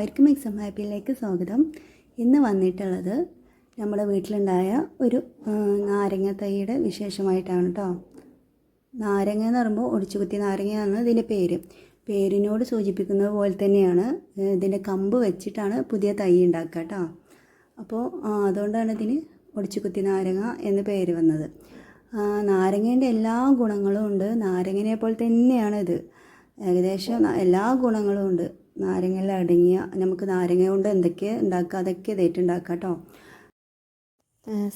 എല്ലാവർക്കും മിക്സ് ഹാപ്പിയിലേക്ക് സ്വാഗതം. ഇന്ന് വന്നിട്ടുള്ളത് നമ്മുടെ വീട്ടിലുണ്ടായ ഒരു നാരങ്ങ തൈയുടെ വിശേഷമായിട്ടാണ് കേട്ടോ. നാരങ്ങ എന്ന് പറയുമ്പോൾ ഒടിച്ചുകുത്തി നാരങ്ങയാണ് ഇതിൻ്റെ പേരിനോട് സൂചിപ്പിക്കുന്നത് പോലെ തന്നെയാണ്. ഇതിൻ്റെ കമ്പ് വെച്ചിട്ടാണ് പുതിയ തൈ ഉണ്ടാക്കുക കേട്ടോ. അപ്പോൾ അതുകൊണ്ടാണ് ഇതിന് ഒടിച്ചുകുത്തി നാരങ്ങ എന്ന് പേര് വന്നത്. നാരങ്ങേൻ്റെ എല്ലാ ഗുണങ്ങളും ഉണ്ട്. നാരങ്ങനെ പോലെ തന്നെയാണ് ഇത്. ഏകദേശം എല്ലാ ഗുണങ്ങളും ഉണ്ട് നാരങ്ങയിൽ അടങ്ങിയ. നമുക്ക് നാരങ്ങ കൊണ്ട് എന്തൊക്കെ ഉണ്ടാക്കുക അതൊക്കെ ഇതായിട്ട് ഉണ്ടാക്കാം കേട്ടോ.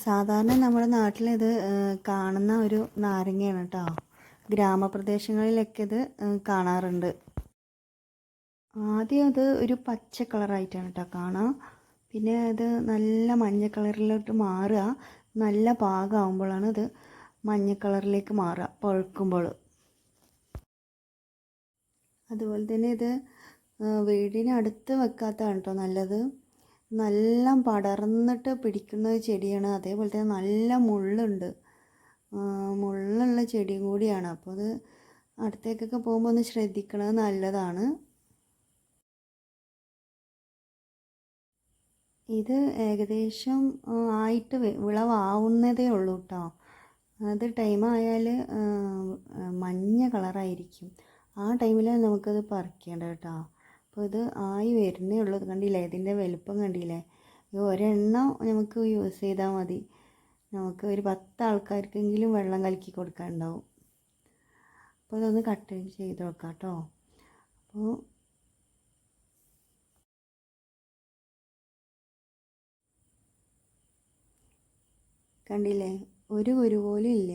സാധാരണ നമ്മുടെ നാട്ടിലിത് കാണുന്ന ഒരു നാരങ്ങയാണ് കേട്ടോ. ഗ്രാമപ്രദേശങ്ങളിലൊക്കെ ഇത് കാണാറുണ്ട്. ആദ്യം അത് ഒരു പച്ച കളറായിട്ടാണ് കേട്ടോ കാണാം. പിന്നെ അത് നല്ല മഞ്ഞ കളറിലോട്ട് മാറുക. നല്ല പാകമാകുമ്പോഴാണ് ഇത് മഞ്ഞ കളറിലേക്ക് മാറുക പഴുക്കുമ്പോൾ. അതുപോലെ തന്നെ ഇത് വീടിനടുത്ത് വെക്കാത്തതാണ് കേട്ടോ നല്ലത്. നല്ല പടർന്നിട്ട് പിടിക്കുന്ന ചെടിയാണ്. അതേപോലെ തന്നെ നല്ല മുള്ളുള്ള ചെടിയും കൂടിയാണ്. അപ്പോൾ അത് അടുത്തേക്കൊക്കെ പോകുമ്പോൾ ഒന്ന് ശ്രദ്ധിക്കണത് നല്ലതാണ്. ഇത് ഏകദേശം ആയിട്ട് വിളവാവുന്നതേ ഉള്ളൂ കേട്ടോ. അത് ടൈമായാൽ മഞ്ഞ കളറായിരിക്കും. ആ ടൈമിലാണ് നമുക്കത് പറിക്കേണ്ടത് കേട്ടോ. അപ്പോൾ ഇത് ആയി വരുന്നേ ഉള്ളൂ. കണ്ടില്ലേ, ഇതിൻ്റെ വലുപ്പം കണ്ടില്ലേ. ഒരെണ്ണം നമുക്ക് യൂസ് ചെയ്താൽ മതി. നമുക്ക് ഒരു 10 ആൾക്കാർക്കെങ്കിലും വെള്ളം കലക്കി കൊടുക്കാനുണ്ടാവും. അപ്പോൾ ഇതൊന്ന് കട്ട് ചെയ്ത് വെക്കാം കേട്ടോ. അപ്പോൾ കണ്ടില്ലേ, ഒരു കുരു പോലും ഇല്ല.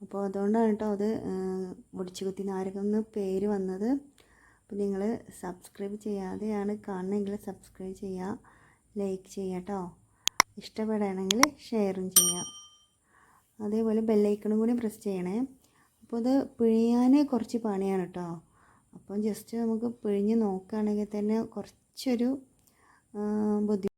അപ്പോൾ അതുകൊണ്ടാണ് കേട്ടോ അത് ഒടിച്ചുകുത്തി നാരങ്ങ എന്ന് പേര് വന്നത്. അപ്പോൾ നിങ്ങൾ സബ്സ്ക്രൈബ് ചെയ്യാതെയാണ് കാണണമെങ്കിൽ സബ്സ്ക്രൈബ് ചെയ്യുക, ലൈക്ക് ചെയ്യുക കേട്ടോ. ഇഷ്ടപ്പെടുകയാണെങ്കിൽ ഷെയറും ചെയ്യാം. അതേപോലെ ബെല്ലൈക്കണും കൂടി പ്രസ് ചെയ്യണേ. അപ്പോൾ ഇത് പിഴിയാൻ കുറച്ച് പണിയാണ് കേട്ടോ. അപ്പം ജസ്റ്റ് നമുക്ക് പിഴിഞ്ഞ് നോക്കുകയാണെങ്കിൽ തന്നെ കുറച്ചൊരു ബുദ്ധിമുട്ട്